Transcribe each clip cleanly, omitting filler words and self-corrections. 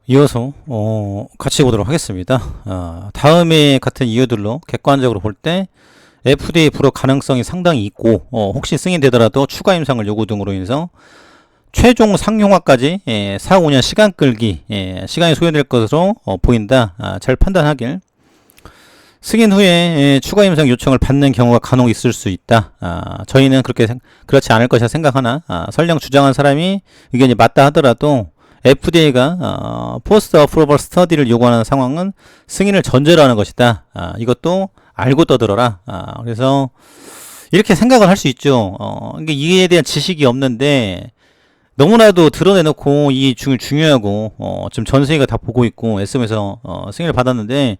이어서 같이 보도록 하겠습니다. 다음에 같은 이유들로 객관적으로 볼 때 FDA 불허 가능성이 상당히 있고 혹시 승인되더라도 추가 임상을 요구 등으로 인해서 최종 상용화까지 4, 5년 시간 끌기 시간이 소요될 것으로 보인다. 잘 판단하길. 승인 후에 추가 임상 요청을 받는 경우가 간혹 있을 수 있다. 저희는 그렇지 않을 것이라 생각하나 설령 주장한 사람이 의견이 맞다 하더라도 FDA가 포스트 어프로벌 스터디를 요구하는 상황은 승인을 전제로 하는 것이다. 이것도 알고 떠들어라. 그래서 이렇게 생각을 할 수 있죠. 그러니까 이에 대한 지식이 없는데 너무나도 드러내놓고 이 중요하고 지금 전 세계가 다 보고 있고 SM에서 승인을 받았는데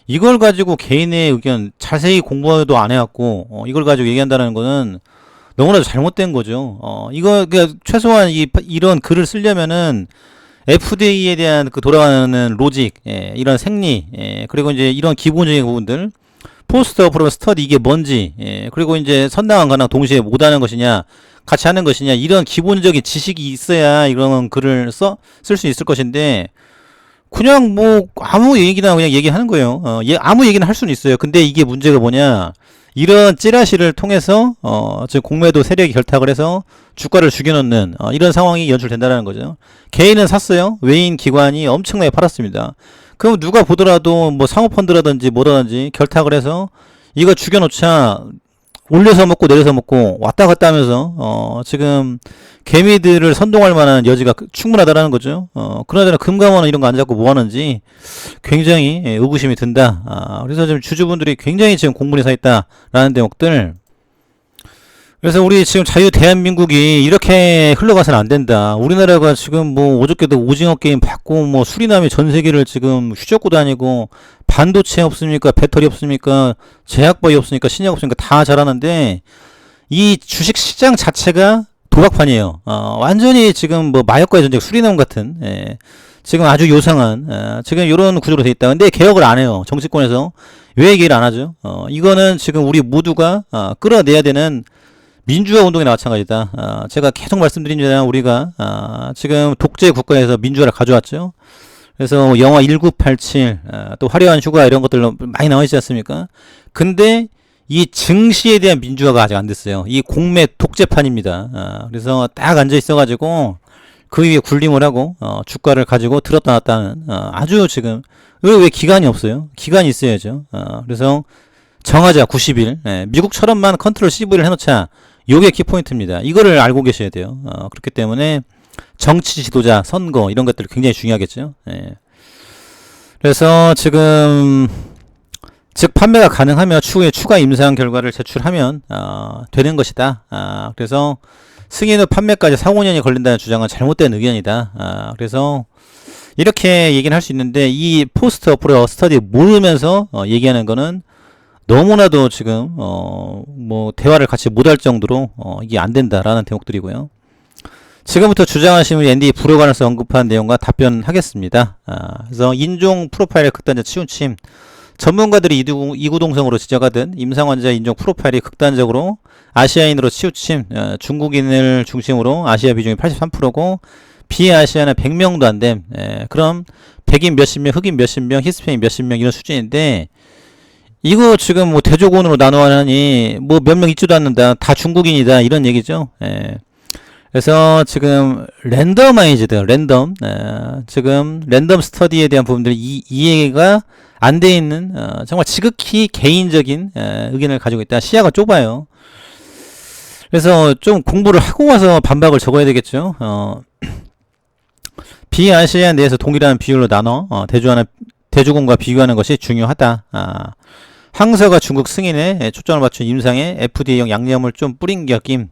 이걸 가지고 개인의 의견 자세히 공부도 안 해왔고 이걸 가지고 얘기한다는 거는 너무나도 잘못된 거죠. 이거 그러니까 최소한 이런 글을 쓰려면은 FDA에 대한 그 돌아가는 로직, 이런 생리, 그리고 이제 이런 기본적인 부분들, 포스트 어프로벌 스터디 이게 뭔지, 그리고 이제 선당한 거나 동시에 못하는 것이냐, 같이 하는 것이냐, 이런 기본적인 지식이 있어야 이런 글을 쓸 수 있을 것인데, 그냥 뭐 아무 얘기나 그냥 얘기하는 거예요. 아무 얘기나 할 수는 있어요. 근데 이게 문제가 뭐냐? 이런 찌라시를 통해서 지금 공매도 세력이 결탁을 해서 주가를 죽여놓는 이런 상황이 연출된다는 거죠. 개인은 샀어요. 외인 기관이 엄청나게 팔았습니다. 그럼 누가 보더라도 뭐 사모펀드라든지 뭐라든지 결탁을 해서 이거 죽여놓자 올려서 먹고 내려서 먹고 왔다 갔다 하면서 지금 개미들을 선동할 만한 여지가 충분하다라는 거죠. 그나저나 금감원은 이런 거 안 잡고 뭐 하는지 굉장히 의구심이 든다. 그래서 지금 주주분들이 굉장히 지금 공분이 사 있다라는 대목들. 그래서 우리 지금 자유 대한민국이 이렇게 흘러가서는 안 된다. 우리나라가 지금 뭐 어저께도 오징어 게임 받고 뭐 수리남이 전 세계를 지금 휘젓고 다니고 반도체 없습니까? 배터리 없습니까? 제약바이 없습니까? 신약 없습니까? 다 잘하는데 이 주식 시장 자체가 도박판이에요. 완전히 지금 뭐 마약과의 전쟁 수리남 같은 지금 아주 요상한 지금 이런 구조로 돼 있다. 근데 개혁을 안 해요. 정치권에서 왜 얘기를 안 하죠? 이거는 지금 우리 모두가 끌어내야 되는 민주화 운동이나 마찬가지다. 제가 계속 말씀드립니다. 우리가 지금 독재 국가에서 민주화를 가져왔죠. 그래서 영화 1987, 또 화려한 휴가 이런 것들로 많이 나와 있지 않습니까? 근데 이 증시에 대한 민주화가 아직 안 됐어요. 이 공매 독재판입니다. 그래서 딱 앉아 있어가지고 그 위에 군림을 하고 주가를 가지고 들었다 놨다 하는 아주 지금 왜 기간이 없어요? 기간이 있어야죠. 그래서 정하자 90일 미국처럼만 컨트롤 CV를 해놓자. 요게 키포인트입니다. 이거를 알고 계셔야 돼요. 그렇기 때문에 정치 지도자, 선거 이런 것들이 굉장히 중요하겠죠. 그래서 지금 즉 판매가 가능하며 추후에 추가 임상 결과를 제출하면 되는 것이다. 그래서 승인 후 판매까지 4, 5년이 걸린다는 주장은 잘못된 의견이다. 그래서 이렇게 얘기는 할 수 있는데 이 포스트 어프로벌 스터디 모르면서 얘기하는 거는 너무나도 지금 뭐 대화를 같이 못할 정도로 이게 안 된다라는 대목들이고요. 지금부터 주장하시는 NDA 불허 가능성 언급한 내용과 답변하겠습니다. 그래서 인종 프로파일의 극단적 치우침, 전문가들이 이구동성으로 지적하던 임상 환자 인종 프로파일이 극단적으로 아시아인으로 치우침, 중국인을 중심으로 아시아 비중이 83%고 비아시아는 100명도 안 됨. 그럼 백인 몇십 명, 흑인 몇십 명, 히스패닉 몇십 명 이런 수준인데 이거 지금 뭐 대조군으로 나누어하니 뭐 몇 명 있지도 않는다. 다 중국인이다. 이런 얘기죠. 그래서 지금 랜덤 지금 랜덤 스터디에 대한 부분들이 이해가 안 돼 있는 정말 지극히 개인적인 의견을 가지고 있다. 시야가 좁아요. 그래서 좀 공부를 하고 와서 반박을 적어야 되겠죠. 비아시아 내에서 동일한 비율로 나눠 대조군과 비교하는 것이 중요하다. 항서가 중국 승인에 초점을 맞춘 임상에 FDA용 양념을 좀 뿌린 격임.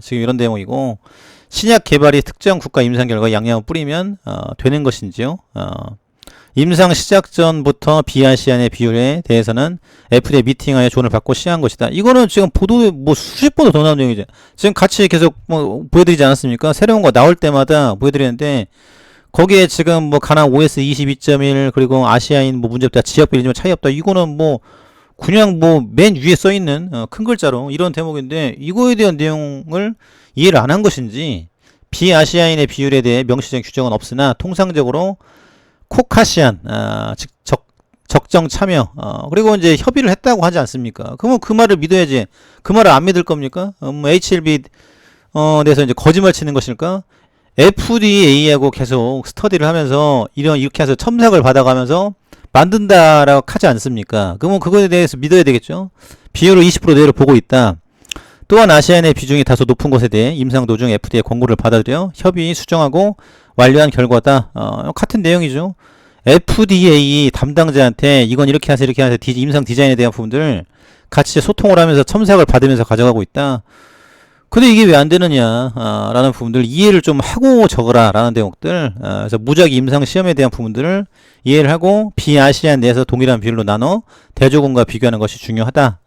지금 이런 대목이고 신약 개발이 특정 국가 임상 결과 양념을 뿌리면 되는 것인지요. 임상 시작 전부터 비아시안의 비율에 대해서는 FDA 미팅하여 조언을 받고 시행한 것이다. 이거는 지금 보도 뭐 수십 번도 더 나온 내용이죠. 지금 같이 계속 뭐 보여드리지 않았습니까? 새로운 거 나올 때마다 보여드리는데 거기에 지금 뭐 가나 OS 22.1 그리고 아시아인 뭐 문제 없다, 지역별 이좀 차이 없다. 이거는 뭐 그냥 뭐 맨 위에 써 있는 큰 글자로 이런 대목인데 이거에 대한 내용을 이해를 안 한 것인지 비아시아인의 비율에 대해 명시적인 규정은 없으나 통상적으로 코카시안, 즉 적정 참여, 그리고 이제 협의를 했다고 하지 않습니까? 그러면 그 말을 믿어야지. 그 말을 안 믿을 겁니까? 뭐 HLB 대해서 이제 거짓말 치는 것일까? FDA하고 계속 스터디를 하면서 이렇게 해서 첨삭을 받아가면서 만든다라고 하지 않습니까? 그러면 그거에 대해서 믿어야 되겠죠? 비율을 20% 내외로 보고 있다. 또한 아시안의 비중이 다소 높은 것에 대해 임상 도중 FDA 권고를 받아들여 협의 수정하고 완료한 결과다. 같은 내용이죠. FDA 담당자한테 이건 이렇게 하세요, 이렇게 하세요. 임상 디자인에 대한 부분들 같이 소통을 하면서 첨삭을 받으면서 가져가고 있다. 근데 이게 왜 안 되느냐, 라는 부분들 이해를 좀 하고 적어라 라는 내용들. 그래서 무작위 임상 시험에 대한 부분들을 이해를 하고 비아시안 내에서 동일한 비율로 나눠 대조군과 비교하는 것이 중요하다.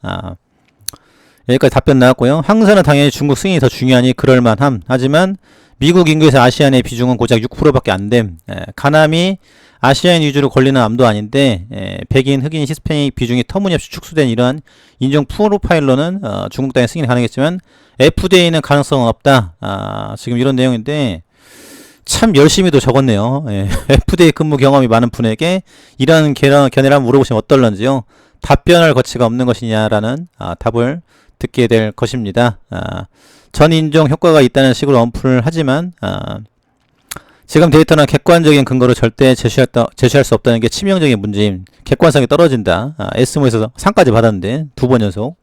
여기까지 답변 나왔고요. 항사는 당연히 중국 승인이 더 중요하니 그럴만함. 하지만 미국 인구에서 아시안의 비중은 고작 6%밖에 안 됨. 가남이 아시아인 위주로 걸리는 암도 아닌데 백인, 흑인, 히스패닉 비중이 터무니없이 축소된 이러한 인종 프로파일로는 중국 땅에 승인이 가능했지만 FDA는 가능성은 없다. 지금 이런 내용인데 참 열심히도 적었네요. FDA 근무 경험이 많은 분에게 이런 견해를 한번 물어보시면 어떨런지요. 답변할 거치가 없는 것이냐라는 답을 듣게 될 것입니다. 전 인종 효과가 있다는 식으로 언플을 하지만 지금 데이터나 객관적인 근거로 절대 제시할 수 없다는 게 치명적인 문제임. 객관성이 떨어진다. 에스모에서 상까지 받았는데 2번 연속.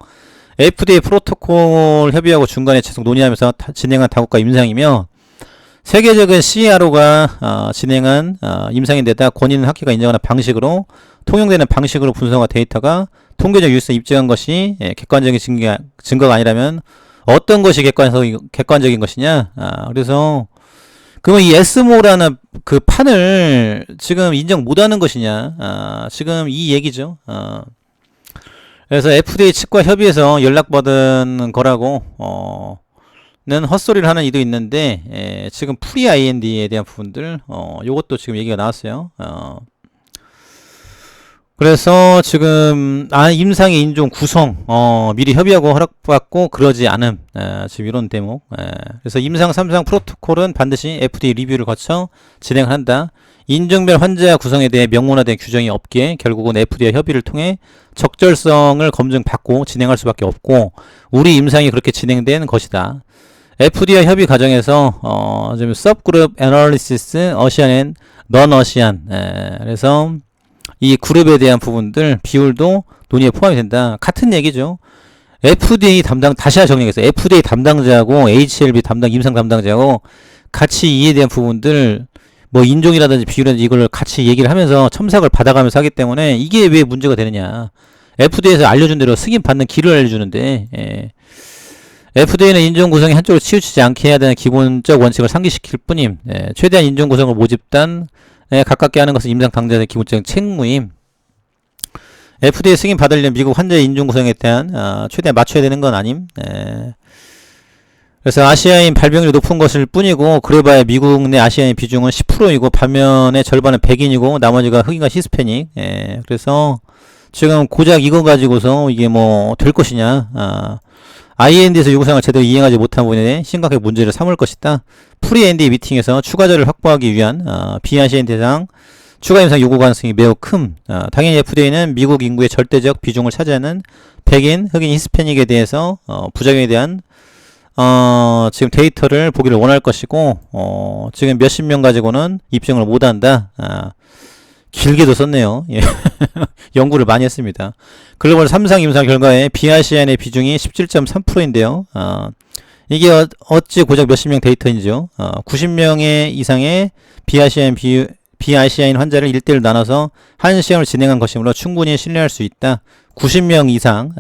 FDA 프로토콜 협의하고 중간에 계속 논의하면서 진행한 다국가 임상이며 세계적인 CRO가 진행한 임상인데다 권위는 학회가 인정하는 방식으로 통용되는 방식으로 분석한 데이터가 통계적 유효성을 입증한 것이 객관적인 증거가 아니라면 어떤 것이 객관적인 것이냐. 그래서 그러면 이 에스모라는 그 판을 지금 인정 못하는 것이냐. 지금 이 얘기죠. 그래서 FDA 측과 협의해서 연락받은 거라고 는 헛소리를 하는 이도 있는데 지금 프리 IND에 대한 부분들 요것도 지금 얘기가 나왔어요. 그래서 지금 임상의 인종 구성 미리 협의하고 허락받고 그러지 않음. 지금 이런 대목. 그래서 임상 3상 프로토콜은 반드시 FDA 리뷰를 거쳐 진행한다. 인종별 환자 구성에 대해 명문화된 규정이 없기에 결국은 FDA 협의를 통해 적절성을 검증받고 진행할 수밖에 없고 우리 임상이 그렇게 진행된 것이다. FDA 협의 과정에서 지금 서브그룹 애널리시스 어시안 앤 넌어시안 그래서 이 그룹에 대한 부분들 비율도 논의에 포함이 된다. 같은 얘기죠. FDA 다시 정리하겠습니다. FDA 담당자하고 HLB 임상 담당자하고 같이 이에 대한 부분들 뭐 인종이라든지 비율이라든지 이걸 같이 얘기를 하면서 첨삭을 받아가면서 하기 때문에 이게 왜 문제가 되느냐. FDA에서 알려준 대로 승인 받는 길을 알려주는데 FDA는 인종 구성이 한쪽으로 치우치지 않게 해야 되는 기본적 원칙을 상기시킬 뿐임. 최대한 인종 구성을 모집단 가깝게 하는 것은 임상 당사자의 기본적인 책무임. FDA 승인 받으려면 미국 환자의 인종 구성에 대한 최대한 맞춰야 되는 건 아님. 그래서 아시아인 발병률이 높은 것일 뿐이고 그래봐야 미국 내 아시아인 비중은 10%이고 반면에 절반은 백인이고 나머지가 흑인과 히스패닉. 그래서 지금 고작 이거 가지고서 이게 뭐 될 것이냐. IND에서 요구사항을 제대로 이행하지 못한 부분에 심각하게 문제를 삼을 것이다. 프리-NDA 미팅에서 추가 자료를 확보하기 위한 비아시안 대상 추가 임상 요구 가능성이 매우 큼. 당연히 FDA는 미국 인구의 절대적 비중을 차지하는 백인, 흑인, 히스패닉에 대해서 부작용에 대한 지금 데이터를 보기를 원할 것이고 지금 몇십 명 가지고는 입증을 못한다. 길게도 썼네요. 예. 연구를 많이 했습니다. 글로벌 3상 임상 결과에 비아시안의 비중이 17.3%인데요. 이게 어찌 고작 몇십 명 데이터인지요. 90명 이상의 비아시아인 환자를 1대1로 나눠서 한 시험을 진행한 것이므로 충분히 신뢰할 수 있다. 90명 이상.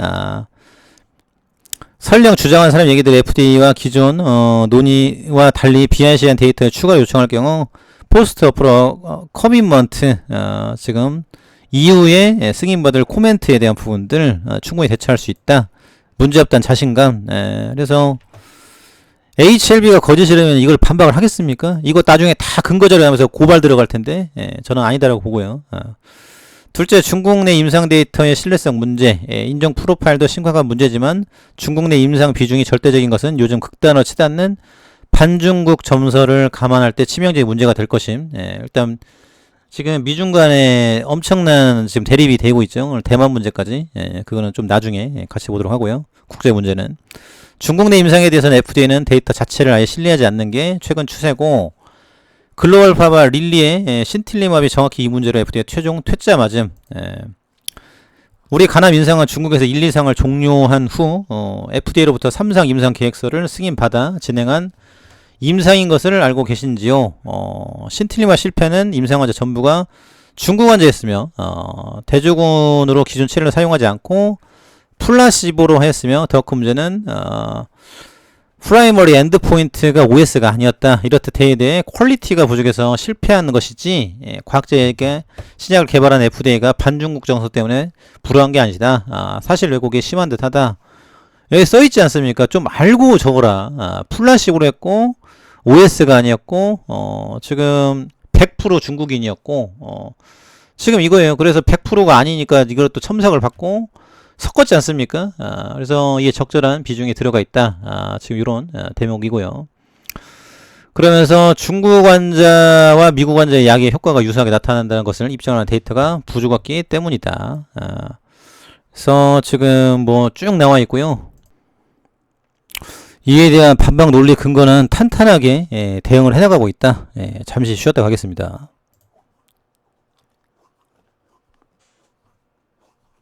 설령 주장한 사람 얘기들 FDA와 기존 논의와 달리 비아시안 데이터에 추가 요청할 경우 포스트 어프로 커밋먼트 지금 이후에 승인받을 코멘트에 대한 부분들 충분히 대처할 수 있다. 문제없다는 자신감. 그래서 HLB가 거짓이라면 이걸 반박을 하겠습니까? 이거 나중에 다 근거자료 하면서 고발 들어갈 텐데 저는 아니다라고 보고요. 둘째, 중국 내 임상 데이터의 신뢰성 문제. 인종 프로파일도 심각한 문제지만 중국 내 임상 비중이 절대적인 것은 요즘 극단으로 치닫는 반중국 점서를 감안할 때 치명적인 문제가 될 것임. 일단 지금 미중 간에 엄청난 지금 대립이 되고 있죠. 오늘 대만 문제까지. 예, 그거는 좀 나중에 같이 보도록 하고요. 국제 문제는. 중국 내 임상에 대해서는 FDA는 데이터 자체를 아예 신뢰하지 않는 게 최근 추세고, 글로벌 파바 릴리의 신틸리맙이 정확히 이 문제로 FDA 최종 퇴짜 맞음. 우리 간암 임상은 중국에서 1, 2상을 종료한 후 FDA로부터 3상 임상 계획서를 승인받아 진행한 임상인 것을 알고 계신지요? 신틸리맙 실패는 임상 환자 전부가 중국 환자였으며 대조군으로 기존 치료를 사용하지 않고 플라시보로 하였으며, 더 큰 문제는 프라이머리 엔드포인트가 OS가 아니었다. 이렇듯 해에 대해 퀄리티가 부족해서 실패한 것이지, 과학자에게 신약을 개발한 FDA가 반중국 정서 때문에 불허한 게 아니다. 사실 왜곡이 심한 듯하다. 여기 써있지 않습니까? 좀 알고 적어라. 플라시보로 했고 OS가 아니었고 지금 100% 중국인이었고 지금 이거예요. 그래서 100%가 아니니까 이걸 또 첨삭을 받고 섞었지 않습니까? 그래서 이게 적절한 비중이 들어가 있다. 지금 이런 대목이고요. 그러면서 중국 환자와 미국 환자의 약의 효과가 유사하게 나타난다는 것을 입증하는 데이터가 부족했기 때문이다. 그래서 지금 뭐 쭉 나와 있고요. 이에 대한 반박 논리 근거는 탄탄하게 대응을 해나가고 있다. 잠시 쉬었다 가겠습니다.